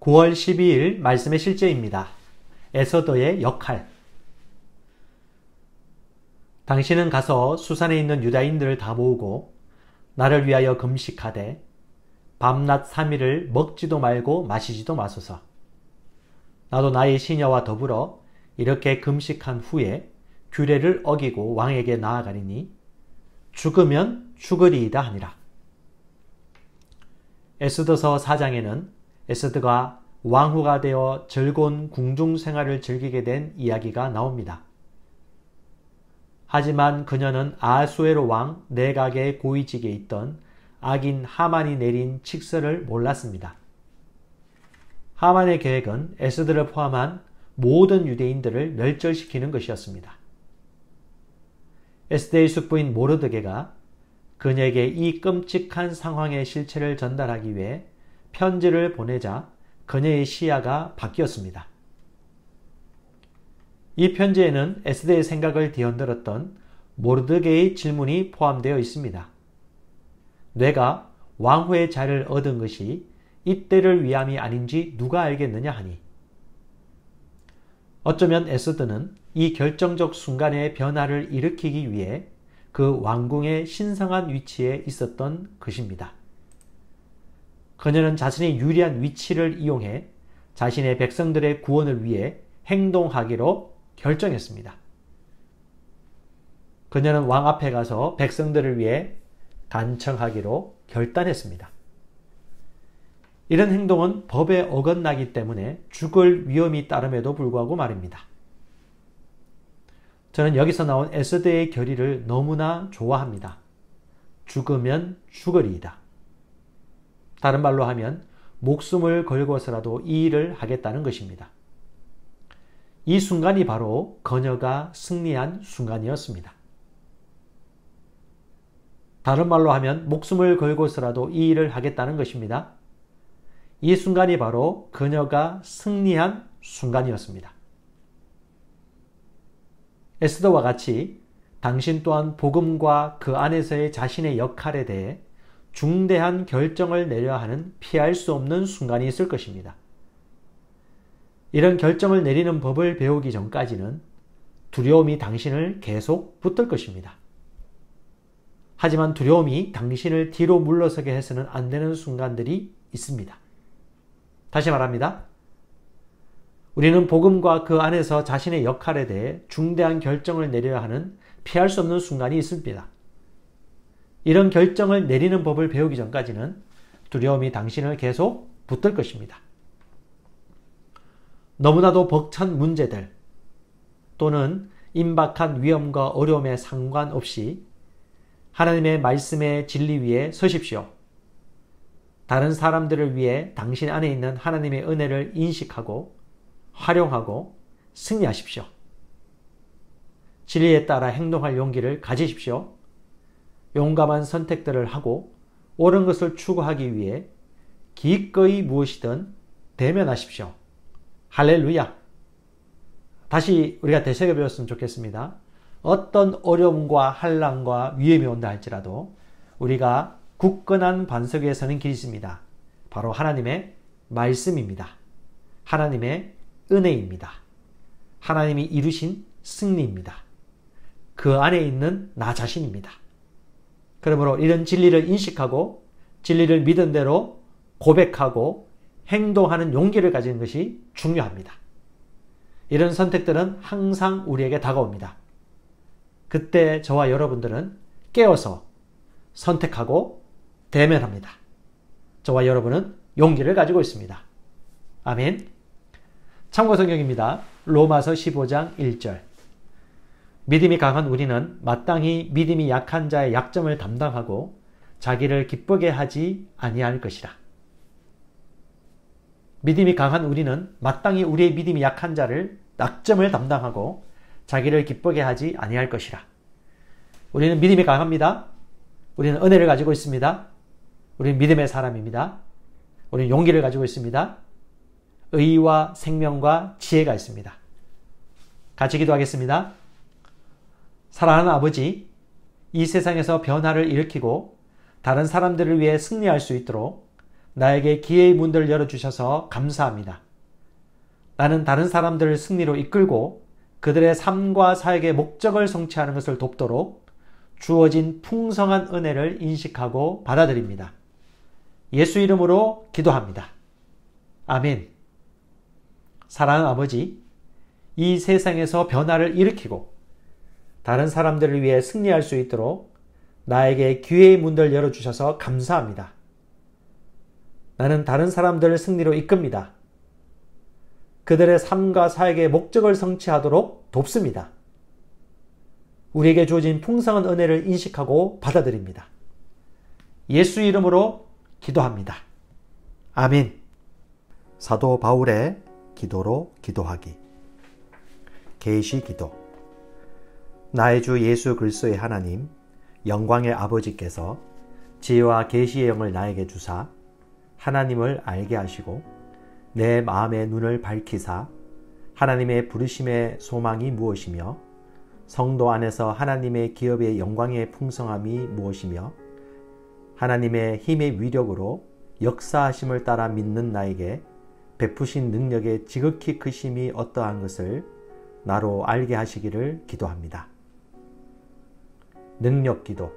9월 12일 말씀의 실제입니다. 에서더의 역할. 당신은 가서 수산에 있는 유다인들을 다 모으고 나를 위하여 금식하되 밤낮 3일을 먹지도 말고 마시지도 마소서. 나도 나의 시녀와 더불어 이렇게 금식한 후에 규례를 어기고 왕에게 나아가리니 죽으면 죽으리이다 하니라. 에스더서 4장에는 에스더가 왕후가 되어 즐거운 궁중 생활을 즐기게 된 이야기가 나옵니다. 하지만 그녀는 아하수에로 왕 내각의 고위직에 있던 악인 하만이 내린 칙서를 몰랐습니다. 하만의 계획은 에스더를 포함한 모든 유대인들을 멸절시키는 것이었습니다. 에스더의 숙부인 모르드게가 그녀에게 이 끔찍한 상황의 실체를 전달하기 위해 편지를 보내자 그녀의 시야가 바뀌었습니다. 이 편지에는 에스더의 생각을 뒤흔들었던 모르드게의 질문이 포함되어 있습니다. 내가 왕후의 자리를 얻은 것이 이때를 위함이 아닌지 누가 알겠느냐 하니. 어쩌면 에스더는 이 결정적 순간의 변화를 일으키기 위해 그 왕궁의 신성한 위치에 있었던 것입니다. 그녀는 자신의 유리한 위치를 이용해 자신의 백성들의 구원을 위해 행동하기로 결정했습니다. 그녀는 왕 앞에 가서 백성들을 위해 간청하기로 결단했습니다. 이런 행동은 법에 어긋나기 때문에 죽을 위험이 따름에도 불구하고 말입니다. 저는 여기서 나온 에스더의 결의를 너무나 좋아합니다. 죽으면 죽으리이다. 다른 말로 하면 목숨을 걸고서라도 이 일을 하겠다는 것입니다. 이 순간이 바로 그녀가 승리한 순간이었습니다. 다른 말로 하면 목숨을 걸고서라도 이 일을 하겠다는 것입니다. 이 순간이 바로 그녀가 승리한 순간이었습니다. 에스더와 같이 당신 또한 복음과 그 안에서의 자신의 역할에 대해 중대한 결정을 내려야 하는 피할 수 없는 순간이 있을 것입니다. 이런 결정을 내리는 법을 배우기 전까지는 두려움이 당신을 계속 붙들 것입니다. 하지만 두려움이 당신을 뒤로 물러서게 해서는 안 되는 순간들이 있습니다. 다시 말합니다. 우리는 복음과 그 안에서 자신의 역할에 대해 중대한 결정을 내려야 하는 피할 수 없는 순간이 있습니다. 이런 결정을 내리는 법을 배우기 전까지는 두려움이 당신을 계속 붙들 것입니다. 너무나도 벅찬 문제들 또는 임박한 위험과 어려움에 상관없이 하나님의 말씀의 진리 위에 서십시오. 다른 사람들을 위해 당신 안에 있는 하나님의 은혜를 인식하고 활용하고 승리하십시오. 진리에 따라 행동할 용기를 가지십시오. 용감한 선택들을 하고 옳은 것을 추구하기 위해 기꺼이 무엇이든 대면하십시오. 할렐루야! 다시 우리가 되새겨 배웠으면 좋겠습니다. 어떤 어려움과 환난과 위험이 온다 할지라도 우리가 굳건한 반석 위에 서는 길이 있습니다. 바로 하나님의 말씀입니다. 하나님의 은혜입니다. 하나님이 이루신 승리입니다. 그 안에 있는 나 자신입니다. 그러므로 이런 진리를 인식하고 진리를 믿은 대로 고백하고 행동하는 용기를 가지는 것이 중요합니다. 이런 선택들은 항상 우리에게 다가옵니다. 그때 저와 여러분들은 깨어서 선택하고 대면합니다. 저와 여러분은 용기를 가지고 있습니다. 아멘. 참고 성경입니다. 로마서 15장 1절. 믿음이 강한 우리는 마땅히 믿음이 약한 자의 약점을 담당하고 자기를 기쁘게 하지 아니할 것이라. 믿음이 강한 우리는 마땅히 우리의 믿음이 약한 자를 약점을 담당하고 자기를 기쁘게 하지 아니할 것이라. 우리는 믿음이 강합니다. 우리는 은혜를 가지고 있습니다. 우리는 믿음의 사람입니다. 우리는 용기를 가지고 있습니다. 의와 생명과 지혜가 있습니다. 같이 기도하겠습니다. 사랑하는 아버지, 이 세상에서 변화를 일으키고 다른 사람들을 위해 승리할 수 있도록 나에게 기회의 문들을 열어주셔서 감사합니다. 나는 다른 사람들을 승리로 이끌고 그들의 삶과 사역의 목적을 성취하는 것을 돕도록 주어진 풍성한 은혜를 인식하고 받아들입니다. 예수 이름으로 기도합니다. 아멘. 사랑하는 아버지, 이 세상에서 변화를 일으키고 다른 사람들을 위해 승리할 수 있도록 나에게 기회의 문들을 열어주셔서 감사합니다. 나는 다른 사람들을 승리로 이끕니다. 그들의 삶과 사역의 목적을 성취하도록 돕습니다. 우리에게 주어진 풍성한 은혜를 인식하고 받아들입니다. 예수 이름으로 기도합니다. 아멘. 사도 바울의 기도로 기도하기. 계시 기도. 나의 주 예수 그리스도의 하나님, 영광의 아버지께서 지혜와 계시의 영을 나에게 주사 하나님을 알게 하시고 내 마음의 눈을 밝히사 하나님의 부르심의 소망이 무엇이며 성도 안에서 하나님의 기업의 영광의 풍성함이 무엇이며 하나님의 힘의 위력으로 역사하심을 따라 믿는 나에게 베푸신 능력의 지극히 크심이 어떠한 것을 나로 알게 하시기를 기도합니다. 능력 기도.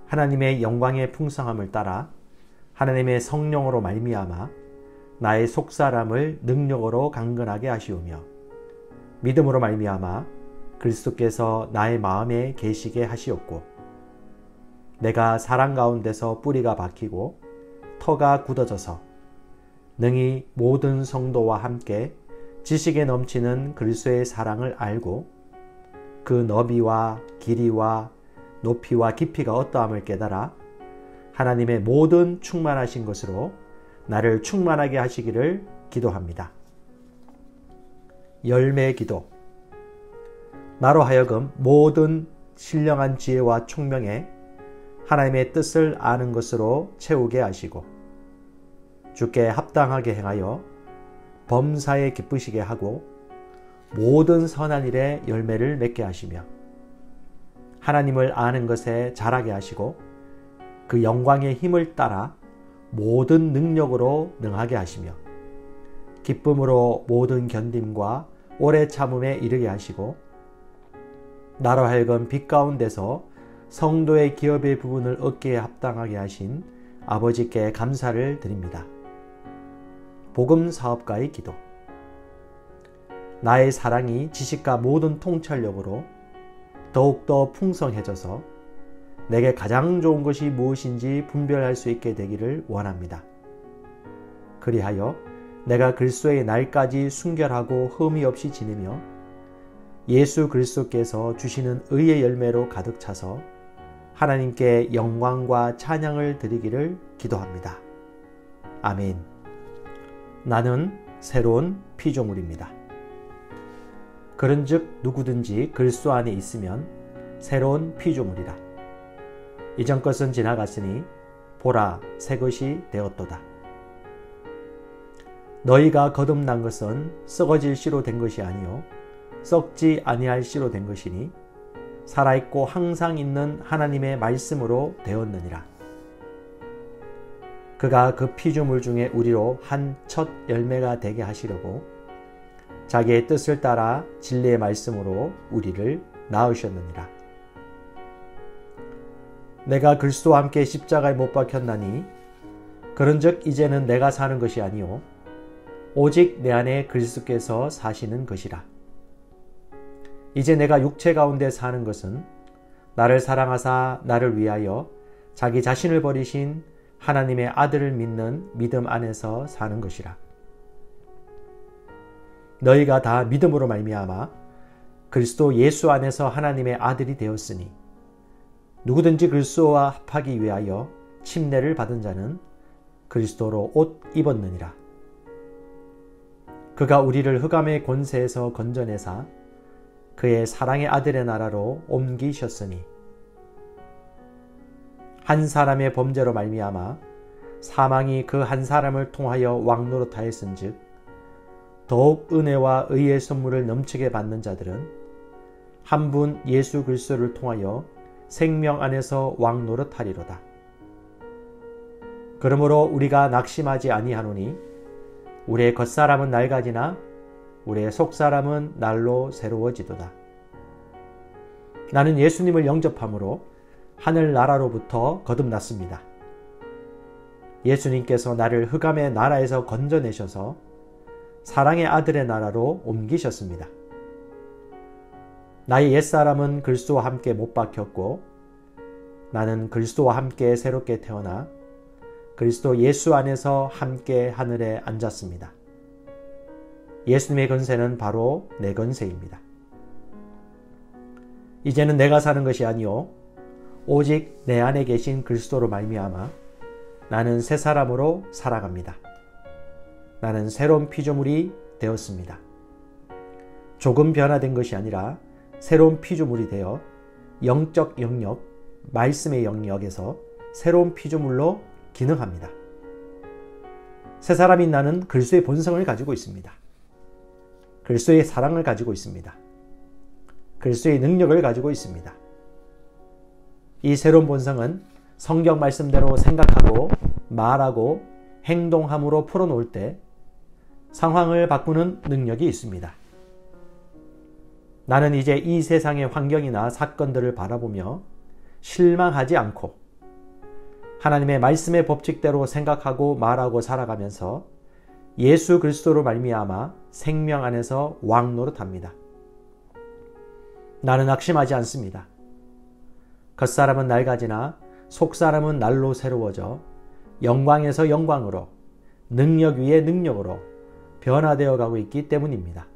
하나님의 영광의 풍성함을 따라 하나님의 성령으로 말미암아 나의 속사람을 능력으로 강건하게 하시오며 믿음으로 말미암아 그리스도께서 나의 마음에 계시게 하시옵고 내가 사랑 가운데서 뿌리가 박히고 터가 굳어져서 능히 모든 성도와 함께 지식에 넘치는 그리스도의 사랑을 알고 그 너비와 길이와 높이와 깊이가 어떠함을 깨달아 하나님의 모든 충만하신 것으로 나를 충만하게 하시기를 기도합니다. 열매 기도. 나로 하여금 모든 신령한 지혜와 총명에 하나님의 뜻을 아는 것으로 채우게 하시고 주께 합당하게 행하여 범사에 기쁘시게 하고 모든 선한 일에 열매를 맺게 하시며 하나님을 아는 것에 자라게 하시고 그 영광의 힘을 따라 모든 능력으로 능하게 하시며 기쁨으로 모든 견딤과 오래 참음에 이르게 하시고 나로 하여금 빛 가운데서 성도의 기업의 부분을 얻기에 합당하게 하신 아버지께 감사를 드립니다. 복음 사업가의 기도. 나의 사랑이 지식과 모든 통찰력으로 더욱더 풍성해져서 내게 가장 좋은 것이 무엇인지 분별할 수 있게 되기를 원합니다. 그리하여 내가 그리스도의 날까지 순결하고 흠이 없이 지내며 예수 그리스도께서 주시는 의의 열매로 가득 차서 하나님께 영광과 찬양을 드리기를 기도합니다. 아멘. 나는 새로운 피조물입니다. 그런즉 누구든지 그리스도 안에 있으면 새로운 피조물이라. 이전 것은 지나갔으니 보라 새 것이 되었도다. 너희가 거듭난 것은 썩어질 씨로 된 것이 아니요 썩지 아니할 씨로 된 것이니 살아있고 항상 있는 하나님의 말씀으로 되었느니라. 그가 그 피조물 중에 우리로 한 첫 열매가 되게 하시려고 자기의 뜻을 따라 진리의 말씀으로 우리를 낳으셨느니라. 내가 그리스도와 함께 십자가에 못 박혔나니 그런즉 이제는 내가 사는 것이 아니요 오직 내 안에 그리스도께서 사시는 것이라. 이제 내가 육체 가운데 사는 것은 나를 사랑하사 나를 위하여 자기 자신을 버리신 하나님의 아들을 믿는 믿음 안에서 사는 것이라. 너희가 다 믿음으로 말미암아 그리스도 예수 안에서 하나님의 아들이 되었으니 누구든지 그리스도와 합하기 위하여 침례를 받은 자는 그리스도로 옷 입었느니라. 그가 우리를 흑암의 권세에서 건져내사 그의 사랑의 아들의 나라로 옮기셨으니 한 사람의 범죄로 말미암아 사망이 그 한 사람을 통하여 왕노릇하였은즉 더욱 은혜와 의의 선물을 넘치게 받는 자들은 한 분 예수 그리스도를 통하여 생명 안에서 왕노릇하리로다. 그러므로 우리가 낙심하지 아니하노니 우리의 겉사람은 낡아지나 우리의 속사람은 날로 새로워지도다. 나는 예수님을 영접함으로 하늘나라로부터 거듭났습니다. 예수님께서 나를 흑암의 나라에서 건져내셔서 사랑의 아들의 나라로 옮기셨습니다. 나의 옛사람은 그리스도와 함께 못 박혔고 나는 그리스도와 함께 새롭게 태어나 그리스도 예수 안에서 함께 하늘에 앉았습니다. 예수님의 건세는 바로 내 건세입니다. 이제는 내가 사는 것이 아니요 오직 내 안에 계신 그리스도로 말미암아 나는 새 사람으로 살아갑니다. 나는 새로운 피조물이 되었습니다. 조금 변화된 것이 아니라 새로운 피조물이 되어 영적 영역, 말씀의 영역에서 새로운 피조물로 기능합니다. 새 사람인 나는 그리스도의 본성을 가지고 있습니다. 그리스도의 사랑을 가지고 있습니다. 그리스도의 능력을 가지고 있습니다. 이 새로운 본성은 성경 말씀대로 생각하고 말하고 행동함으로 풀어놓을 때 상황을 바꾸는 능력이 있습니다. 나는 이제 이 세상의 환경이나 사건들을 바라보며 실망하지 않고 하나님의 말씀의 법칙대로 생각하고 말하고 살아가면서 예수 그리스도로 말미암아 생명 안에서 왕 노릇합니다. 나는 낙심하지 않습니다. 겉사람은 낡아지나 속사람은 날로 새로워져 영광에서 영광으로 능력 위에 능력으로 변화되어 가고 있기 때문입니다.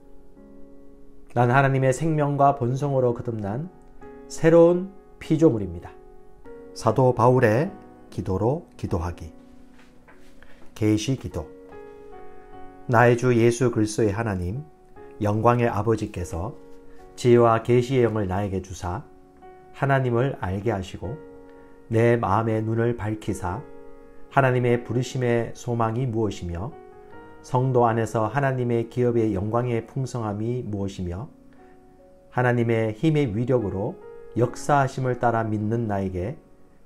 난 하나님의 생명과 본성으로 거듭난 새로운 피조물입니다. 사도 바울의 기도로 기도하기. 계시 기도. 나의 주 예수 그리스도의 하나님, 영광의 아버지께서 지혜와 계시의 영을 나에게 주사 하나님을 알게 하시고 내 마음의 눈을 밝히사 하나님의 부르심의 소망이 무엇이며 성도 안에서 하나님의 기업의 영광의 풍성함이 무엇이며 하나님의 힘의 위력으로 역사하심을 따라 믿는 나에게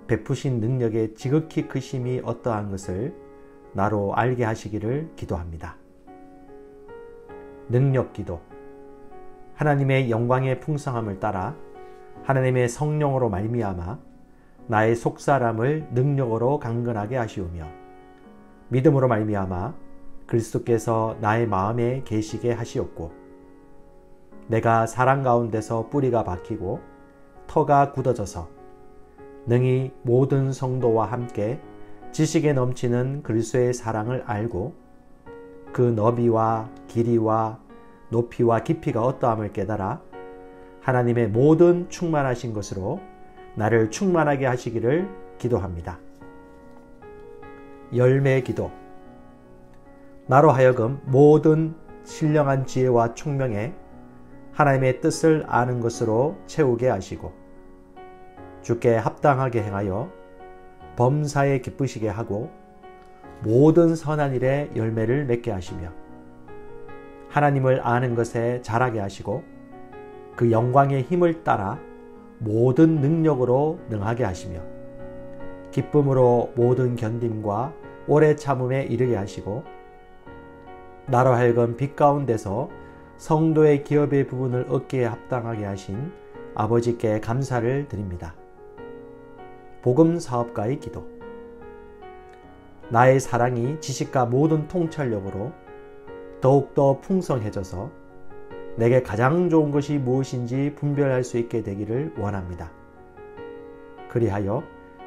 베푸신 능력의 지극히 크심이 어떠한 것을 나로 알게 하시기를 기도합니다. 능력 기도. 하나님의 영광의 풍성함을 따라 하나님의 성령으로 말미암아 나의 속사람을 능력으로 강건하게 하시오며 믿음으로 말미암아 그리스도께서 나의 마음에 계시게 하시옵고 내가 사랑 가운데서 뿌리가 박히고 터가 굳어져서 능히 모든 성도와 함께 지식에 넘치는 그리스도의 사랑을 알고 그 너비와 길이와 높이와 깊이가 어떠함을 깨달아 하나님의 모든 충만하신 것으로 나를 충만하게 하시기를 기도합니다. 열매 기도. 나로 하여금 모든 신령한 지혜와 총명에 하나님의 뜻을 아는 것으로 채우게 하시고 주께 합당하게 행하여 범사에 기쁘시게 하고 모든 선한 일에 열매를 맺게 하시며 하나님을 아는 것에 자라게 하시고 그 영광의 힘을 따라 모든 능력으로 능하게 하시며 기쁨으로 모든 견딤과 오래 참음에 이르게 하시고 나로 하여금 빛 가운데서 성도의 기업의 부분을 얻기에 합당하게 하신 아버지께 감사를 드립니다. 복음 사업가의 기도. 나의 사랑이 지식과 모든 통찰력으로 더욱더 풍성해져서 내게 가장 좋은 것이 무엇인지 분별할 수 있게 되기를 원합니다. 그리하여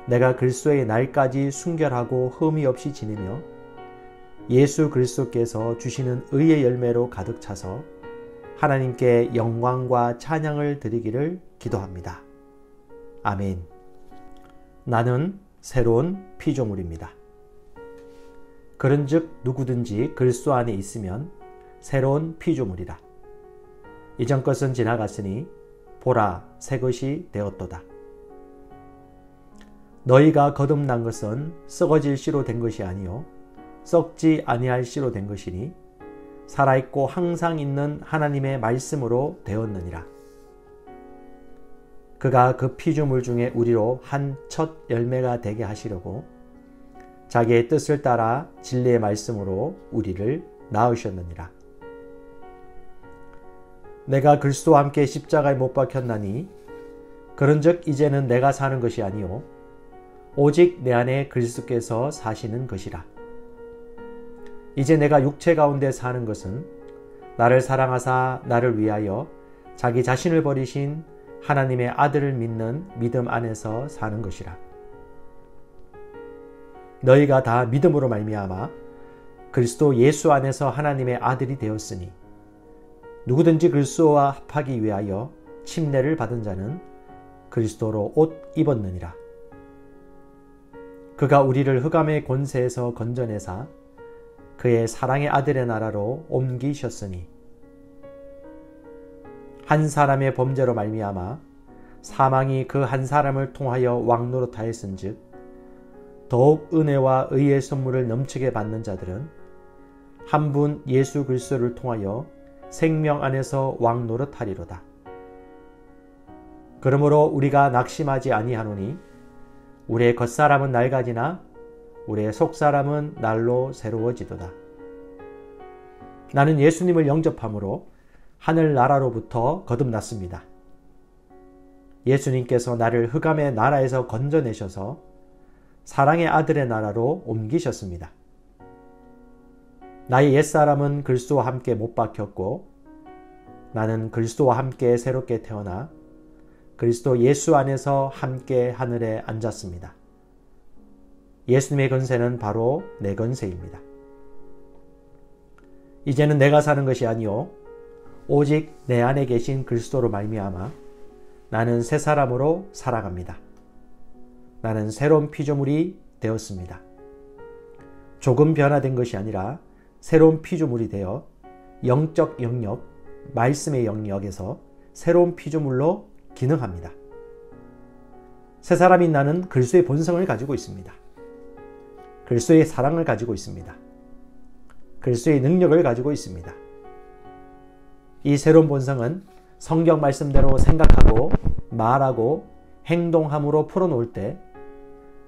내가 그리스도의 날까지 순결하고 흠이 없이 지내며 예수 그리스도께서 주시는 의의 열매로 가득 차서 하나님께 영광과 찬양을 드리기를 기도합니다. 아멘. 나는 새로운 피조물입니다. 그런즉 누구든지 그리스도 안에 있으면 새로운 피조물이라. 이전 것은 지나갔으니 보라 새 것이 되었도다. 너희가 거듭난 것은 썩어질 씨로 된 것이 아니요 썩지 아니할 씨로 된 것이니 살아있고 항상 있는 하나님의 말씀으로 되었느니라. 그가 그 피조물 중에 우리로 한 첫 열매가 되게 하시려고 자기의 뜻을 따라 진리의 말씀으로 우리를 낳으셨느니라. 내가 그리스도와 함께 십자가에 못 박혔나니 그런즉 이제는 내가 사는 것이 아니요 오직 내 안에 그리스도께서 사시는 것이라. 이제 내가 육체 가운데 사는 것은 나를 사랑하사 나를 위하여 자기 자신을 버리신 하나님의 아들을 믿는 믿음 안에서 사는 것이라. 너희가 다 믿음으로 말미암아 그리스도 예수 안에서 하나님의 아들이 되었으니 누구든지 그리스도와 합하기 위하여 침례를 받은 자는 그리스도로 옷 입었느니라. 그가 우리를 흑암의 권세에서 건져내사 그의 사랑의 아들의 나라로 옮기셨으니 한 사람의 범죄로 말미암아 사망이 그 한 사람을 통하여 왕노릇하였은즉 더욱 은혜와 의의 선물을 넘치게 받는 자들은 한 분 예수 그리스도를 통하여 생명 안에서 왕노릇하리로다. 그러므로 우리가 낙심하지 아니하노니 우리의 겉사람은 낡아지나 우리의 속사람은 날로 새로워지도다. 나는 예수님을 영접함으로 하늘나라로부터 거듭났습니다. 예수님께서 나를 흑암의 나라에서 건져내셔서 사랑의 아들의 나라로 옮기셨습니다. 나의 옛사람은 그리스도와 함께 못 박혔고 나는 그리스도와 함께 새롭게 태어나 그리스도 예수 안에서 함께 하늘에 앉았습니다. 예수님의 건세는 바로 내 건세입니다. 이제는 내가 사는 것이 아니요 오직 내 안에 계신 그리스도로 말미암아 나는 새 사람으로 살아갑니다. 나는 새로운 피조물이 되었습니다. 조금 변화된 것이 아니라 새로운 피조물이 되어 영적 영역, 말씀의 영역에서 새로운 피조물로 기능합니다. 새 사람인 나는 그리스도의 본성을 가지고 있습니다. 그리스도의 사랑을 가지고 있습니다. 그리스도의 능력을 가지고 있습니다. 이 새로운 본성은 성경 말씀대로 생각하고 말하고 행동함으로 풀어놓을 때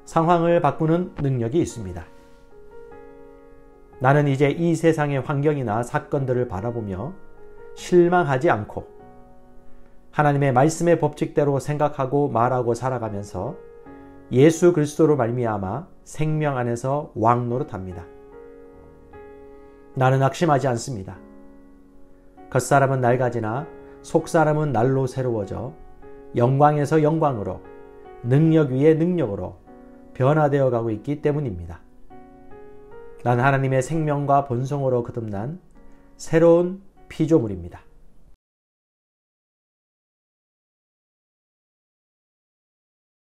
상황을 바꾸는 능력이 있습니다. 나는 이제 이 세상의 환경이나 사건들을 바라보며 실망하지 않고 하나님의 말씀의 법칙대로 생각하고 말하고 살아가면서 예수 그리스도로 말미암아 생명 안에서 왕노릇합니다. 나는 낙심하지 않습니다. 겉사람은 낡아지나 속사람은 날로 새로워져 영광에서 영광으로 능력 위에 능력으로 변화되어 가고 있기 때문입니다. 난 하나님의 생명과 본성으로 거듭난 새로운 피조물입니다.